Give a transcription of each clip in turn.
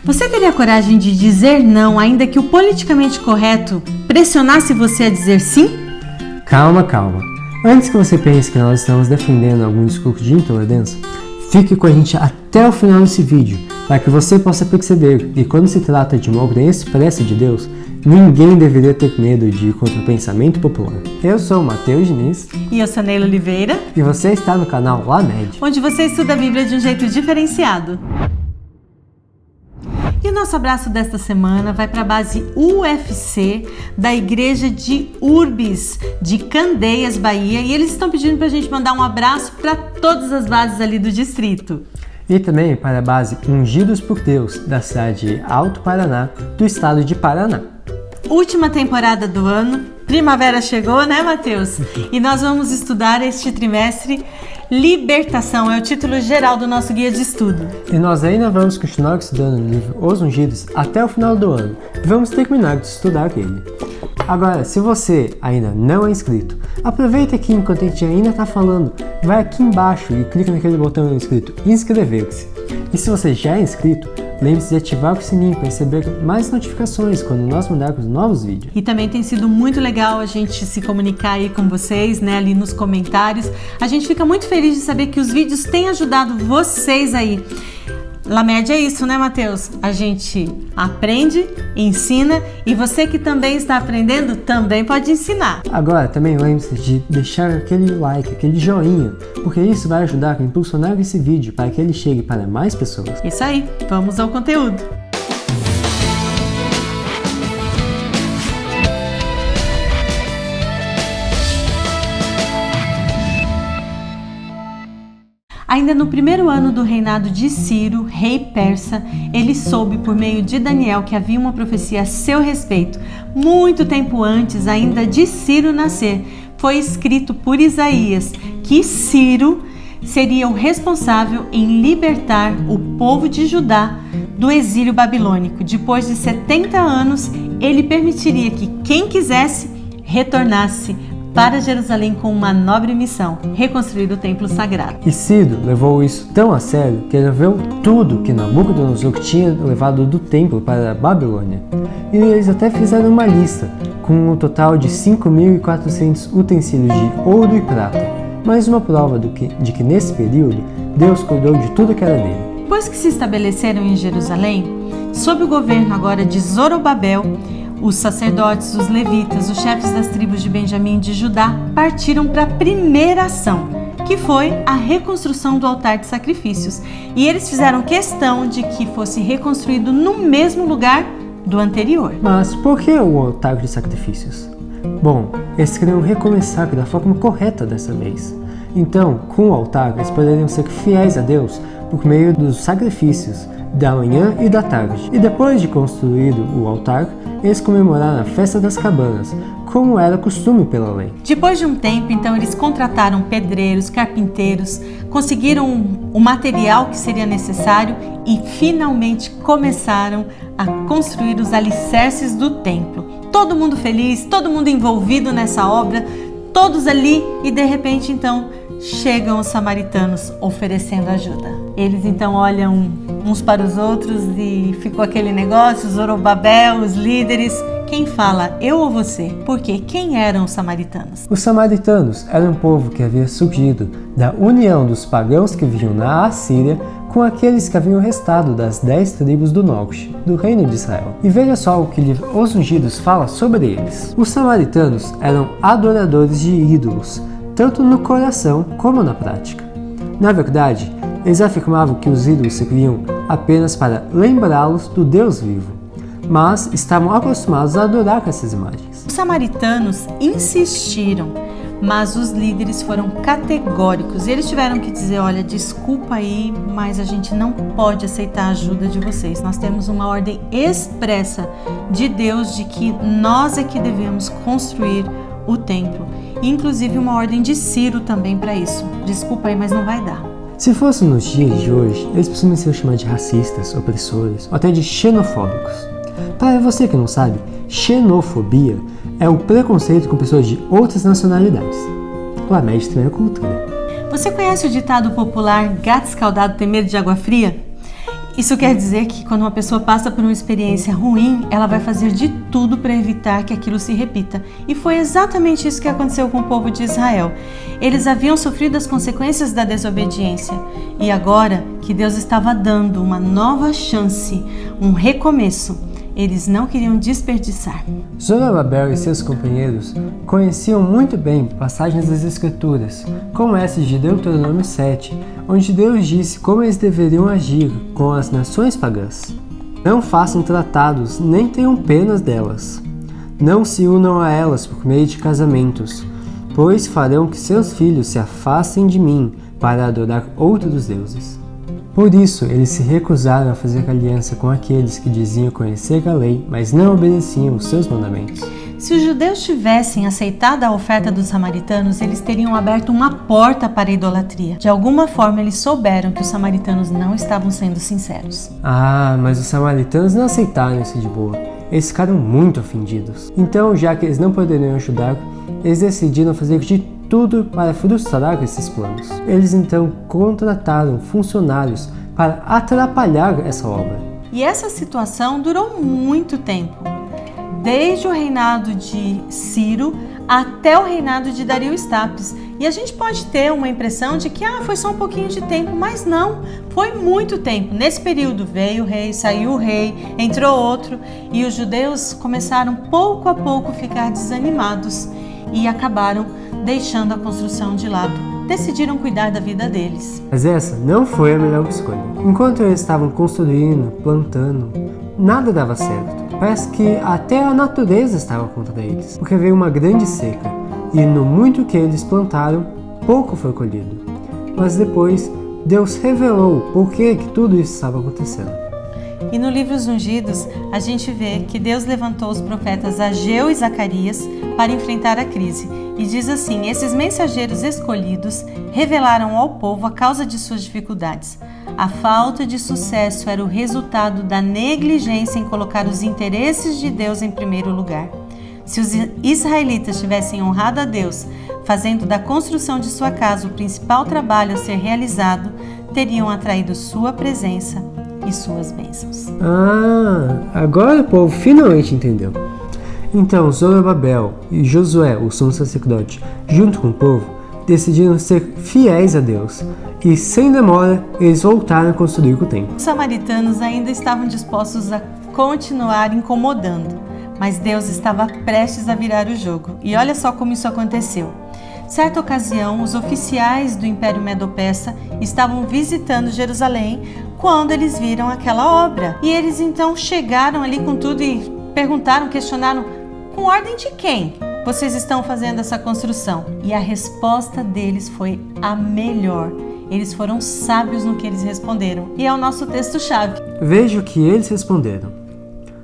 Você teria coragem de dizer não, ainda que o politicamente correto pressionasse você a dizer sim? Calma. Antes que você pense que nós estamos defendendo algum discurso de intolerância, fique com a gente até o final desse vídeo, para que você possa perceber que quando se trata de uma ordem expressa de Deus, ninguém deveria ter medo de ir contra o pensamento popular. Eu sou o Matheus Diniz. E eu sou Neila Oliveira. E você está no canal LAMED, onde você estuda a Bíblia de um jeito diferenciado. E o nosso abraço desta semana vai para a base UFC da Igreja de Urbis, de Candeias, Bahia. E eles estão pedindo para a gente mandar um abraço para todas as bases ali do distrito. E também para a base Ungidos por Deus, da cidade de Alto Paraná, do estado de Paraná. Última temporada do ano, primavera chegou, né, Matheus? E nós vamos estudar este trimestre Libertação, é o título geral do nosso guia de estudo. E nós ainda vamos continuar estudando o livro Os Ungidos até o final do ano. E vamos terminar de estudar ele. Agora, se você ainda não é inscrito, aproveita aqui enquanto a gente ainda está falando, vai aqui embaixo e clica naquele botão escrito inscrever-se. E se você já é inscrito, lembre-se de ativar o sininho para receber mais notificações quando nós mandarmos novos vídeos. E também tem sido muito legal a gente se comunicar aí com vocês, né, ali nos comentários. A gente fica muito feliz de saber que os vídeos têm ajudado vocês aí. LAMED é isso, né, Matheus? A gente aprende, ensina e você que também está aprendendo também pode ensinar. Agora, também lembre-se de deixar aquele like, aquele joinha, porque isso vai ajudar a impulsionar esse vídeo para que ele chegue para mais pessoas. Isso aí, vamos ao conteúdo. Ainda no primeiro ano do reinado de Ciro, rei persa, ele soube por meio de Daniel que havia uma profecia a seu respeito. Muito tempo antes ainda de Ciro nascer, foi escrito por Isaías que Ciro seria o responsável em libertar o povo de Judá do exílio babilônico. Depois de 70 anos, ele permitiria que quem quisesse retornasse para Jerusalém com uma nobre missão, reconstruir o templo sagrado. E Ciro levou isso tão a sério que ele viu tudo que Nabucodonosor tinha levado do templo para a Babilônia. E eles até fizeram uma lista, com um total de 5.400 utensílios de ouro e prata, mais uma prova de que nesse período Deus cuidou de tudo que era dele. Depois que se estabeleceram em Jerusalém, sob o governo agora de Zorobabel, os sacerdotes, os levitas, os chefes das tribos de Benjamim e de Judá partiram para a primeira ação, que foi a reconstrução do altar de sacrifícios. E eles fizeram questão de que fosse reconstruído no mesmo lugar do anterior. Mas por que o altar de sacrifícios? Bom, eles queriam recomeçar da forma correta dessa vez. Então, com o altar, eles poderiam ser fiéis a Deus por meio dos sacrifícios da manhã e da tarde. E depois de construído o altar, eles comemoraram a festa das cabanas, como era costume pela lei. Depois de um tempo, então, eles contrataram pedreiros, carpinteiros, conseguiram o material que seria necessário e finalmente começaram a construir os alicerces do templo. Todo mundo feliz, todo mundo envolvido nessa obra, todos ali e de repente, então, chegam os samaritanos oferecendo ajuda. Eles então olham uns para os outros e ficou aquele negócio, Zorobabel, os líderes. Quem fala, eu ou você? Porque quem eram os samaritanos? Os samaritanos eram um povo que havia surgido da união dos pagãos que viviam na Assíria com aqueles que haviam restado das 10 tribos do norte, do reino de Israel. E veja só o que o livro Os Ungidos fala sobre eles. Os samaritanos eram adoradores de ídolos, tanto no coração como na prática. Na verdade, eles afirmavam que os ídolos serviam apenas para lembrá-los do Deus vivo, mas estavam acostumados a adorar essas imagens. Os samaritanos insistiram, mas os líderes foram categóricos e eles tiveram que dizer, olha, desculpa aí, mas a gente não pode aceitar a ajuda de vocês. Nós temos uma ordem expressa de Deus de que nós é que devemos construir o templo. Inclusive uma ordem de Ciro também para isso. Desculpa aí, mas não vai dar. Se fosse nos dias de hoje, eles costumam ser chamados de racistas, opressores ou até de xenofóbicos. Para você que não sabe, xenofobia é o preconceito com pessoas de outras nacionalidades. LAMED também é cultura. Você conhece o ditado popular gato escaldado tem medo de água fria? Isso quer dizer que quando uma pessoa passa por uma experiência ruim, ela vai fazer de tudo para evitar que aquilo se repita. E foi exatamente isso que aconteceu com o povo de Israel. Eles haviam sofrido as consequências da desobediência. E agora que Deus estava dando uma nova chance, um recomeço, eles não queriam desperdiçar. Zorobabel e seus companheiros conheciam muito bem passagens das Escrituras, como essa de Deuteronômio 7, onde Deus disse como eles deveriam agir com as nações pagãs. Não façam tratados, nem tenham penas delas. Não se unam a elas por meio de casamentos, pois farão que seus filhos se afastem de mim para adorar outros deuses. Por isso, eles se recusaram a fazer aliança com aqueles que diziam conhecer a lei, mas não obedeciam os seus mandamentos. Se os judeus tivessem aceitado a oferta dos samaritanos, eles teriam aberto uma porta para a idolatria. De alguma forma, eles souberam que os samaritanos não estavam sendo sinceros. Mas os samaritanos não aceitaram isso de boa. Eles ficaram muito ofendidos. Então, já que eles não poderiam ajudar, eles decidiram fazer de tudo para frustrar esses planos. Eles então contrataram funcionários para atrapalhar essa obra. E essa situação durou muito tempo. Desde o reinado de Ciro até o reinado de Dario Estapes. E a gente pode ter uma impressão de que foi só um pouquinho de tempo, mas não, foi muito tempo. Nesse período veio o rei, saiu o rei, entrou outro, e os judeus começaram pouco a pouco a ficar desanimados e acabaram deixando a construção de lado. Decidiram cuidar da vida deles. Mas essa não foi a melhor escolha. Enquanto eles estavam construindo, plantando, nada dava certo. Parece que até a natureza estava contra eles, porque veio uma grande seca, e no muito que eles plantaram, pouco foi colhido. Mas depois, Deus revelou por que tudo isso estava acontecendo. E no livro Os Ungidos, a gente vê que Deus levantou os profetas Ageu e Zacarias para enfrentar a crise. E diz assim: esses mensageiros escolhidos revelaram ao povo a causa de suas dificuldades. A falta de sucesso era o resultado da negligência em colocar os interesses de Deus em primeiro lugar. Se os israelitas tivessem honrado a Deus, fazendo da construção de sua casa o principal trabalho a ser realizado, teriam atraído sua presença e suas bênçãos. Agora o povo finalmente entendeu. Então Zorobabel e Josué, o sumo sacerdote, junto com o povo, decidiram ser fiéis a Deus. E sem demora, eles voltaram a construir o templo. Os samaritanos ainda estavam dispostos a continuar incomodando, mas Deus estava prestes a virar o jogo. E olha só como isso aconteceu. Certa ocasião, os oficiais do Império Medo-Persa estavam visitando Jerusalém quando eles viram aquela obra. E eles então chegaram ali com tudo e questionaram: com ordem de quem vocês estão fazendo essa construção? E a resposta deles foi a melhor. Eles foram sábios no que eles responderam. E é o nosso texto-chave. Veja o que eles responderam.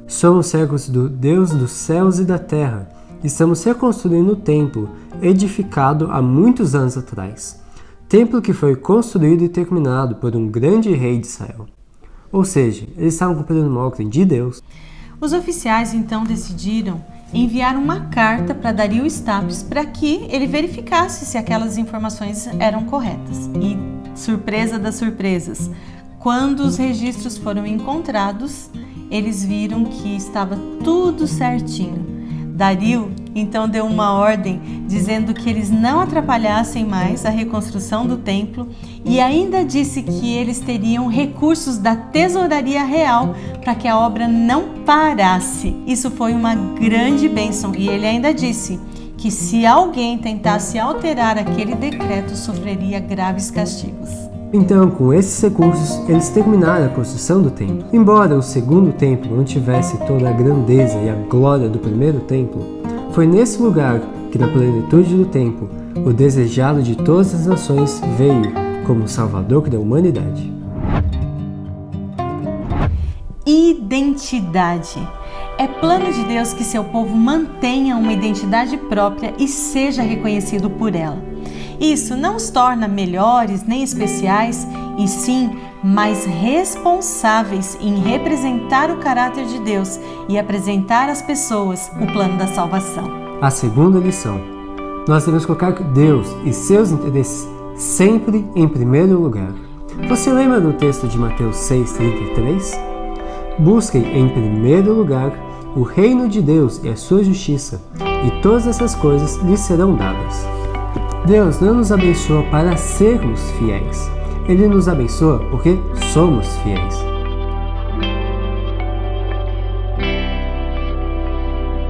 Somos servos do Deus dos céus e da terra. Estamos reconstruindo o templo, edificado há muitos anos atrás. Templo que foi construído e terminado por um grande rei de Israel. Ou seja, eles estavam cumprindo uma ordem de Deus. Os oficiais então decidiram enviar uma carta para Dario Estapes para que ele verificasse se aquelas informações eram corretas. E, surpresa das surpresas, quando os registros foram encontrados, eles viram que estava tudo certinho. Dario então deu uma ordem dizendo que eles não atrapalhassem mais a reconstrução do templo e ainda disse que eles teriam recursos da tesouraria real para que a obra não parasse. Isso foi uma grande bênção e ele ainda disse que se alguém tentasse alterar aquele decreto, sofreria graves castigos. Então, com esses recursos, eles terminaram a construção do templo. Embora o segundo templo não tivesse toda a grandeza e a glória do primeiro templo, foi nesse lugar que, na plenitude do tempo, o desejado de todas as nações veio como Salvador da humanidade. Identidade. É plano de Deus que seu povo mantenha uma identidade própria e seja reconhecido por ela. Isso não os torna melhores nem especiais, e sim mais responsáveis em representar o caráter de Deus e apresentar às pessoas o plano da salvação. A segunda lição: nós devemos colocar Deus e seus interesses sempre em primeiro lugar. Você lembra do texto de Mateus 6,33? Busquem em primeiro lugar o reino de Deus e a sua justiça, e todas essas coisas lhes serão dadas. Deus não nos abençoa para sermos fiéis. Ele nos abençoa porque somos fiéis.